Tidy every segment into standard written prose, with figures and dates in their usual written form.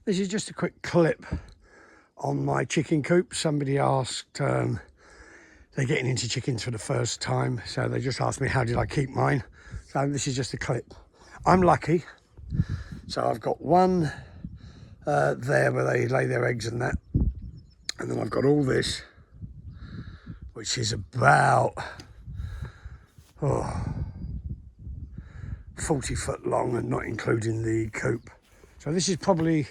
This is just a quick clip on my chicken coop. Somebody asked, they're getting into chickens for the first time, so they just asked me how did I keep mine. So this is just a clip. I'm lucky, so I've got one there where they lay their eggs and that, and then I've got all this, which is about 40 foot long and not including the coop. So this is probably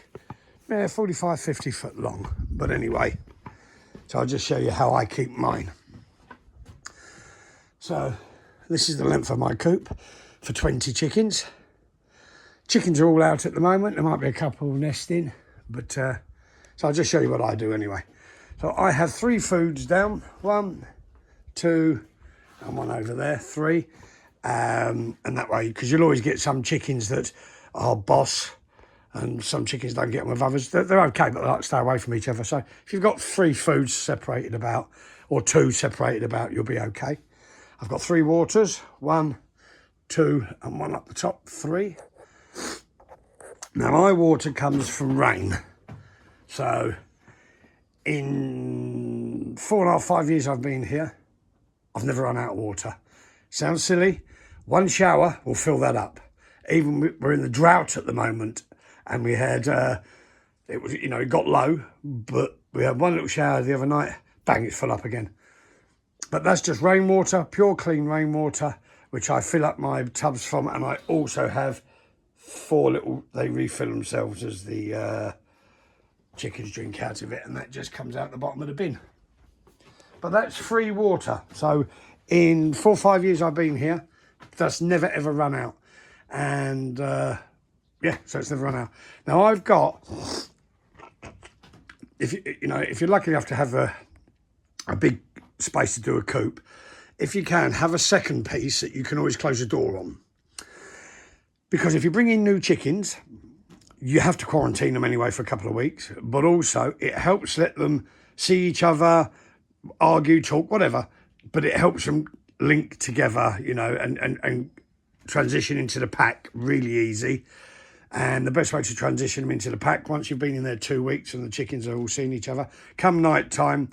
45, 50 foot long. But anyway, so I'll just show you how I keep mine. So this is the length of my coop for 20 chickens. Chickens are all out at the moment. There might be a couple nesting, but so I'll just show you what I do anyway. So I have 3 foods down, 1, 2, and 1 over there, 3. And that way, because you'll always get some chickens that are boss and some chickens don't get on with others. They're okay, but they like to stay away from each other. So if you've got 3 foods separated about, or 2 separated about, you'll be okay. I've got 3 waters, 1, 2, and 1 up the top, 3. Now my water comes from rain. So in 4.5, 5 years I've been here, I've never run out of water. Sounds silly. 1 shower will fill that up. Even we're in the drought at the moment, and we had it was, you know, it got low, but we had 1 little shower the other night. Bang, it's full up again. But that's just rainwater, pure clean rainwater, which I fill up my tubs from, and I also have 4 little. They refill themselves as the chickens drink out of it, and that just comes out the bottom of the bin. But that's free water. So in 4 or 5 years I've been here, that's never ever run out. And yeah, so it's never run out. Now I've got, if you're lucky enough to have a big space to do a coop, if you can, have a second piece that you can always close the door on. Because if you bring in new chickens, you have to quarantine them anyway for a couple of weeks, but also it helps let them see each other, argue, talk, whatever, but it helps them link together, you know, and transition into the pack really easy. And the best way to transition them into the pack, once you've been in there 2 weeks and the chickens are all seeing each other, come night time,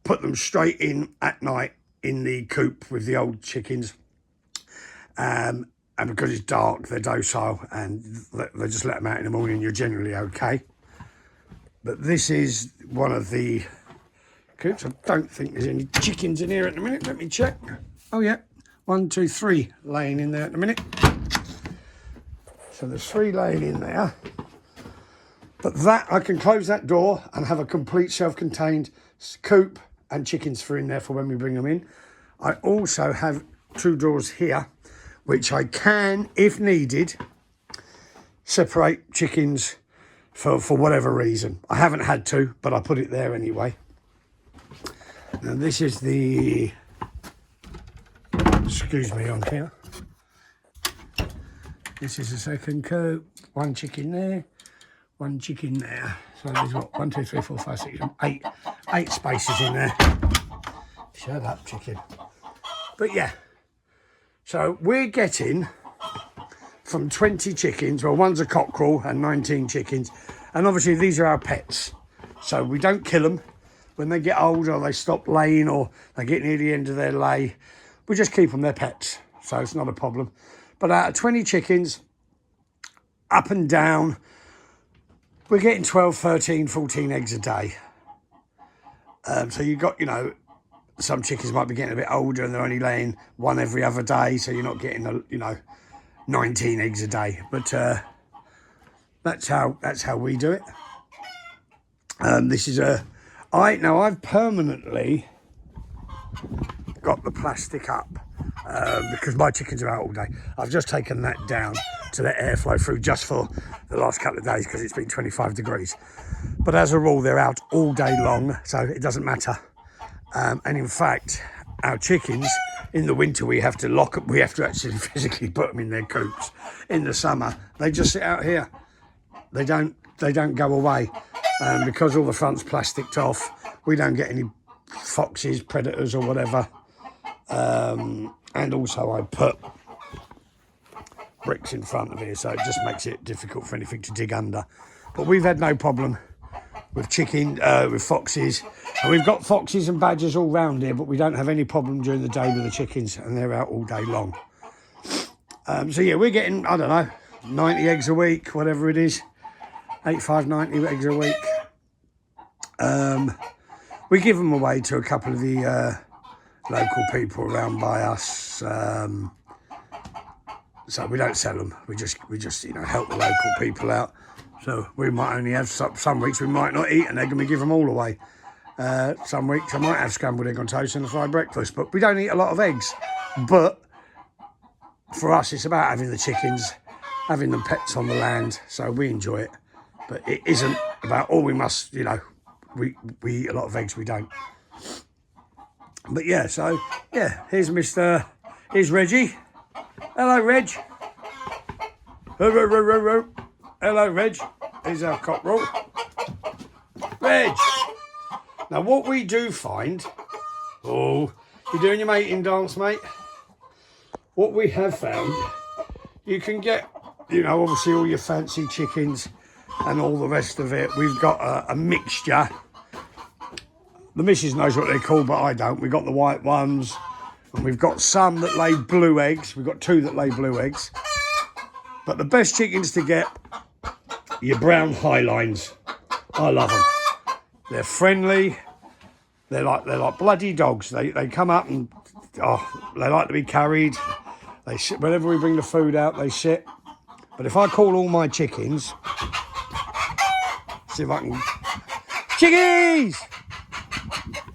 put them straight in at night in the coop with the old chickens. And because it's dark, they're docile, and they just let them out in the morning, you're generally okay. But this is one of the coops. I don't think there's any chickens in here at the minute. Let me check. Oh yeah, 1, 2, 3 laying in there at the minute. So there's 3 laying in there. But that, I can close that door and have a complete self-contained coop and chickens for in there for when we bring them in. I also have 2 doors here, which I can, if needed, separate chickens for whatever reason. I haven't had to, but I put it there anyway. Now this is the, excuse me on here. This is the second coop. 1 chicken there, 1 chicken there. So there's what, 1, 2, 3, 4, 5, 6, 7, 8 spaces in there. Shut up, chicken. But yeah, so we're getting from 20 chickens, well, 1's a cockerel and 19 chickens. And obviously these are our pets. So we don't kill them. When they get older, they stop laying or they get near the end of their lay, we just keep them, they're pets. So it's not a problem. But out of 20 chickens, up and down, we're getting 12, 13, 14 eggs a day. So you've got, you know, some chickens might be getting a bit older and they're only laying 1 every other day. So you're not getting, you know, 19 eggs a day. But that's how we do it. This is I've permanently got the plastic up because my chickens are out all day. I've just taken that down to let airflow through just for the last couple of days because it's been 25 degrees. But as a rule, they're out all day long, so it doesn't matter. And in fact, our chickens in the winter, we have to lock up. We have to actually physically put them in their coops. In the summer, they just sit out here. They don't go away. Because all the front's plasticked off, we don't get any foxes, predators or whatever. And also I put bricks in front of here, so it just makes it difficult for anything to dig under. But we've had no problem with with foxes, and we've got foxes and badgers all round here, but we don't have any problem during the day with the chickens, and they're out all day long. So yeah, we're getting, I don't know, 90 eggs a week, whatever it is, 85, 90 eggs a week. We give them away to a couple of the local people around by us. So we don't sell them. We just help the local people out. So we might only have some weeks we might not eat an egg and we give them all away. Some weeks I might have scrambled egg on toast and a fried breakfast, but we don't eat a lot of eggs. But for us, it's about having the chickens, having them pets on the land. So we enjoy it. But it isn't about, we must, we eat a lot of eggs, we don't. But yeah, so yeah, here's Reggie. Hello, Reg. Hello, Reg. Here's our cockerel. Reg. Now, what we do find... Oh, you're doing your mating dance, mate? What we have found, you can get, obviously all your fancy chickens and all the rest of it. We've got a mixture. The missus knows what they're called, but I don't. We've got the white ones. And we've got some that lay blue eggs. We've got 2 that lay blue eggs. But the best chickens to get, your brown Highlines. I love them. They're friendly. They're like bloody dogs. They come up and they like to be carried. They sit whenever we bring the food out. They sit. But if I call all my chickens, see if I can. Chickies!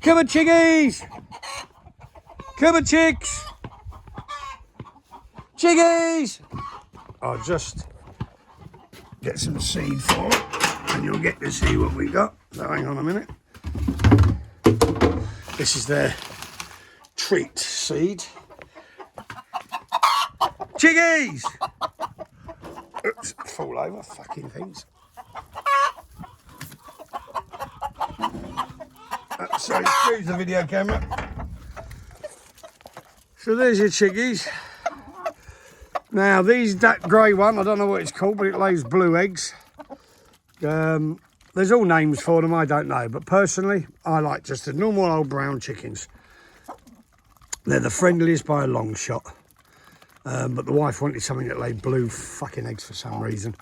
Come on, chickies! Come on, chicks! Chickies! I'll just get some seed for it, and you'll get to see what we got. So hang on a minute. This is their treat seed. Chickies! Oops, fall over, fucking things. Sorry, excuse the video camera. So there's your chickies. Now that grey one, I don't know what it's called, but it lays blue eggs. There's all names for them, I don't know. But personally, I like just the normal old brown chickens. They're the friendliest by a long shot. But the wife wanted something that laid blue fucking eggs for some reason.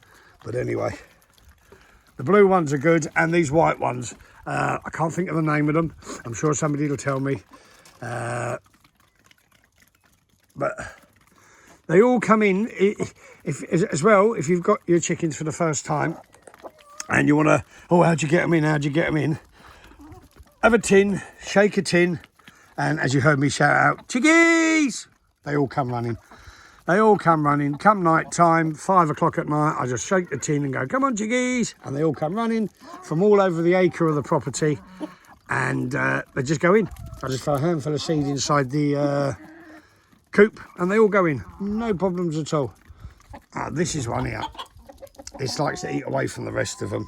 But anyway, the blue ones are good, and these white ones, I can't think of the name of them. I'm sure somebody will tell me. But they all come in, if you've got your chickens for the first time and you want to, how'd you get them in, have a tin, shake a tin, and as you heard me shout out, chickies, they all come running. Come night time, 5 o'clock at night, I just shake the tin and go, come on, chickies, and they all come running from all over the acre of the property, and they just go in. I just throw a handful of seed inside the coop and they all go in, no problems at all. This is one here. It likes to eat away from the rest of them.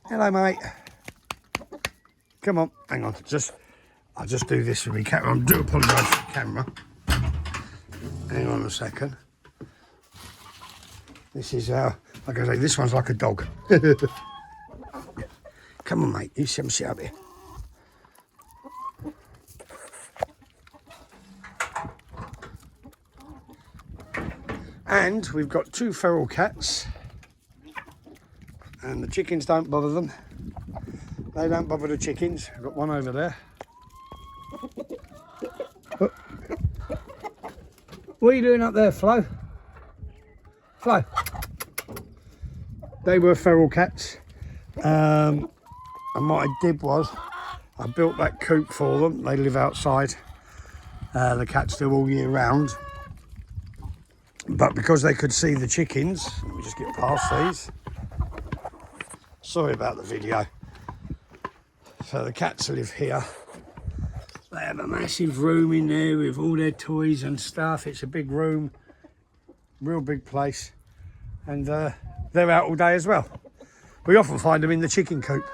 Hello, mate. Come on, hang on. I'll just do this with my camera. I do apologise for the camera. Hang on a second. This is like I say, this one's like a dog. Come on, mate. You sit up here. And we've got 2 feral cats, and the chickens don't bother them. They don't bother the chickens. I've got one over there. Oh. What are you doing up there, Flo? Flo. They were feral cats. And what I did was, I built that coop for them. They live outside. The cats do all year round. But because they could see the chickens, let me just get past these. Sorry about the video. So the cats live here. They have a massive room in there with all their toys and stuff. It's a big room, real big place. And they're out all day as well. We often find them in the chicken coop.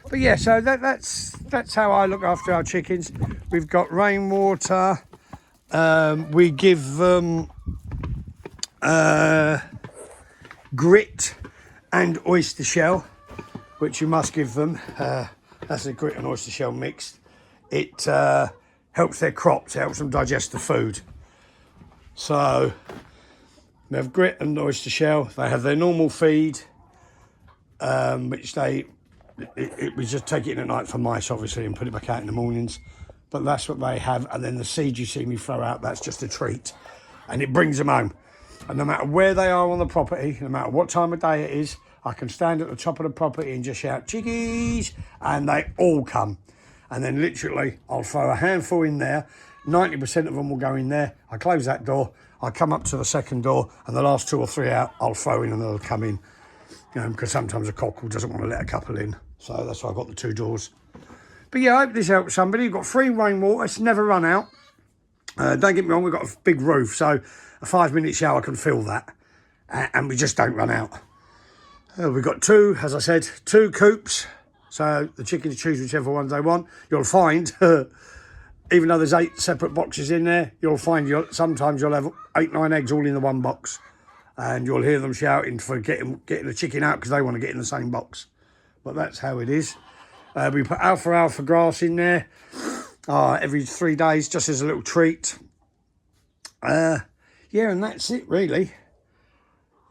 But yeah, so that's how I look after our chickens. We've got rainwater. We give them grit and oyster shell, which you must give them. That's a grit and oyster shell mixed. It helps their crops, it helps them digest the food. So they have grit and oyster shell. They have their normal feed, which we just take it in at night for mice, obviously, and put it back out in the mornings. But that's what they have. And then the seed you see me throw out, that's just a treat. And it brings them home. And no matter where they are on the property, no matter what time of day it is, I can stand at the top of the property and just shout, chickies, and they all come. And then literally, I'll throw a handful in there. 90% of them will go in there. I close that door. I come up to the second door, and the last 2 or 3 out, I'll throw in and they'll come in. Because sometimes a cockle doesn't want to let a couple in. So that's why I've got the 2 doors. But yeah, I hope this helps somebody. You've got free rainwater. It's never run out. Don't get me wrong, we've got a big roof, so a 5-minute shower can fill that. And we just don't run out. We've got 2, as I said, 2 coops. So the chickens choose whichever ones they want. You'll find, even though there's 8 separate boxes in there, you'll find sometimes you'll have 8, 9 eggs all in the one box. And you'll hear them shouting for getting the chicken out because they want to get in the same box. But that's how it is. We put alfalfa grass in there every 3 days, just as a little treat. Yeah, and that's it, really.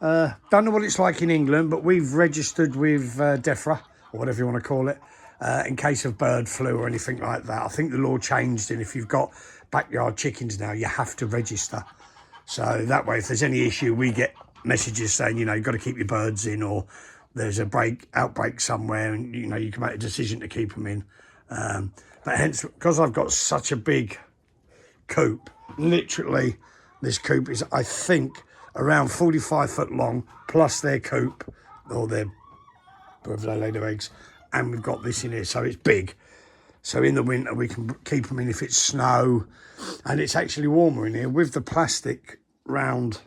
Don't know what it's like in England, but we've registered with DEFRA, or whatever you want to call it, in case of bird flu or anything like that. I think the law changed, and if you've got backyard chickens now, you have to register. So that way, if there's any issue, we get messages saying, you've got to keep your birds in, or there's a outbreak somewhere, and, you can make a decision to keep them in. But hence, because I've got such a big coop, literally, this coop is, I think, around 45 foot long, plus their coop, or wherever they lay their eggs, and we've got this in here, so it's big. So in the winter, we can keep them in if it's snow, and it's actually warmer in here with the plastic round,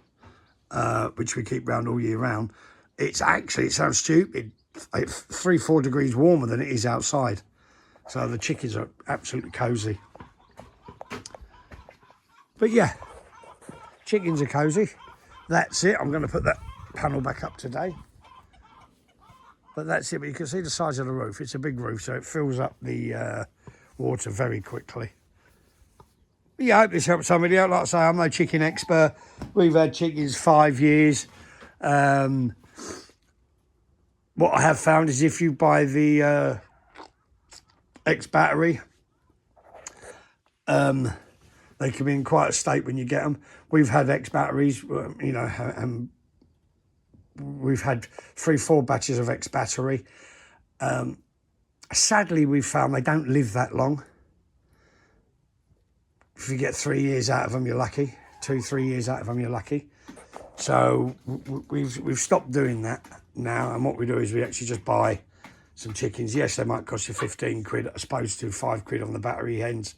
which we keep round all year round. It's actually, it sounds stupid, it's 3-4 degrees warmer than it is outside. So the chickens are absolutely cosy. But yeah, chickens are cosy. That's it. I'm going to put that panel back up today. But that's it. But you can see the size of the roof. It's a big roof, so it fills up the water very quickly. But yeah, I hope this helps somebody out. Like I say, I'm no chicken expert. We've had chickens 5 years. What I have found is if you buy the X battery, they can be in quite a state when you get them. We've had X batteries, and we've had 3-4 batches of X battery. Sadly, we've found they don't live that long. If you get 3 years out of them, you're lucky. 2-3 years out of them, you're lucky. So we've stopped doing that now, and what we do is we actually just buy some chickens. Yes, they might cost you 15 quid as opposed to 5 quid on the battery hens.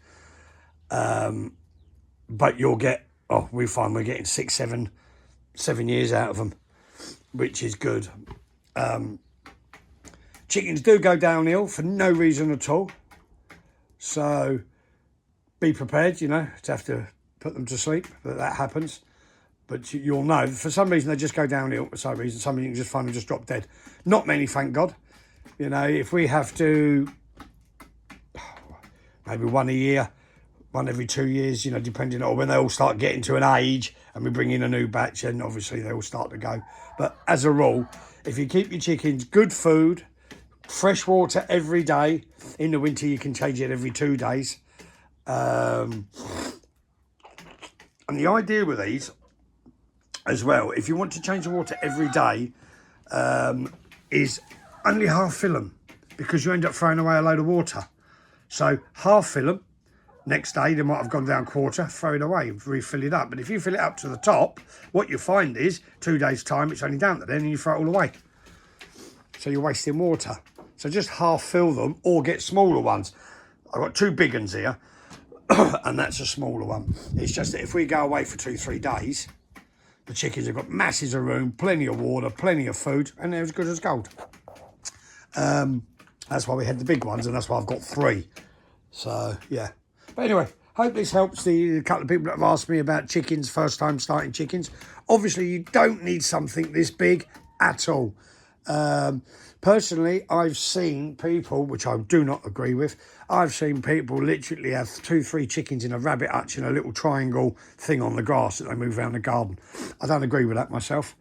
But you'll get, we find we're getting 6, 7 years out of them, which is good. Chickens do go downhill for no reason at all. So be prepared, to have to put them to sleep, that happens. But you'll know, for some reason they just go downhill for some reason. Some you can just find them just drop dead. Not many, thank God. If we have to, maybe 1 a year, 1 every 2 years, depending on when they all start getting to an age and we bring in a new batch, and obviously they all start to go. But as a rule, if you keep your chickens good food, fresh water every day, in the winter you can change it every 2 days. And the idea with these as well, if you want to change the water every day, is only half fill them, because you end up throwing away a load of water. So half fill them, next day they might have gone down quarter, throw it away, refill it up. But if you fill it up to the top, what you find is 2 days time it's only down to then, and you throw it all away. So you're wasting water. So just half fill them, or get smaller ones. I've got 2 big ones here, and that's a smaller one. It's just that if we go away for 2-3 days, the chickens have got masses of room, plenty of water, plenty of food, and they're as good as gold. That's why we had the big ones, and that's why I've got 3. So, yeah. But anyway, hope this helps the couple of people that have asked me about chickens, first time starting chickens. Obviously, you don't need something this big at all. Personally, I've seen people, which I do not agree with, I've seen people literally have 2-3 chickens in a rabbit hutch in a little triangle thing on the grass that they move around the garden. I don't agree with that myself.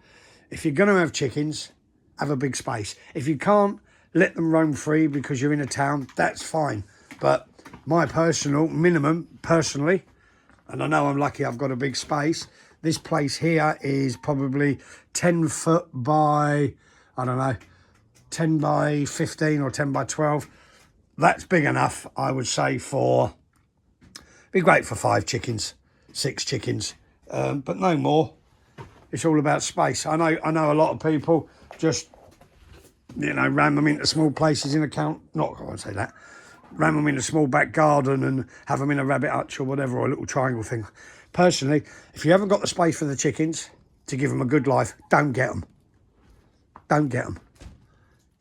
If you're going to have chickens, have a big space. If you can't, let them roam free because you're in a town, that's fine. But my personal minimum, personally, and I know I'm lucky I've got a big space, this place here is probably 10 foot by, I don't know, 10 by 15 or 10 by 12. That's big enough, I would say, be great for 5 chickens, 6 chickens, but no more. It's all about space. I know a lot of people just, you know, ram them into small places in a count. Not, I won't say that. Ram them in a small back garden and have them in a rabbit hutch or whatever, or a little triangle thing. Personally, if you haven't got the space for the chickens to give them a good life, don't get them. Don't get them.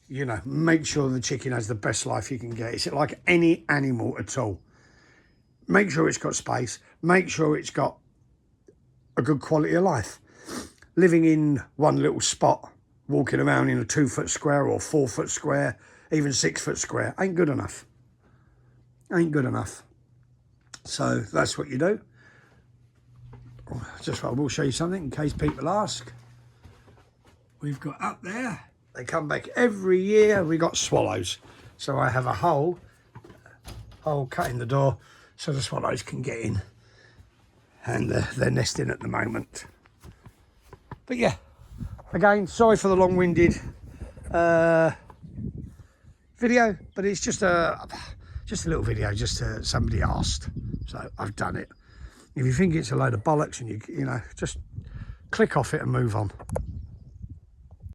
You know, make sure the chicken has the best life you can get. It's like any animal at all. Make sure it's got space. Make sure it's got a good quality of life. Living in one little spot, walking around in a 2 foot square or 4 foot square, even 6 foot square, ain't good enough. Ain't good enough. So that's what you do. Just I will show you something in case people ask. We've got up there, they come back every year. We got swallows. So I have a hole cut in the door so the swallows can get in. And they're nesting at the moment. But yeah, again, sorry for the long-winded video, but it's just a little video, somebody asked, so I've done it. If you think it's a load of bollocks and you know, just click off it and move on.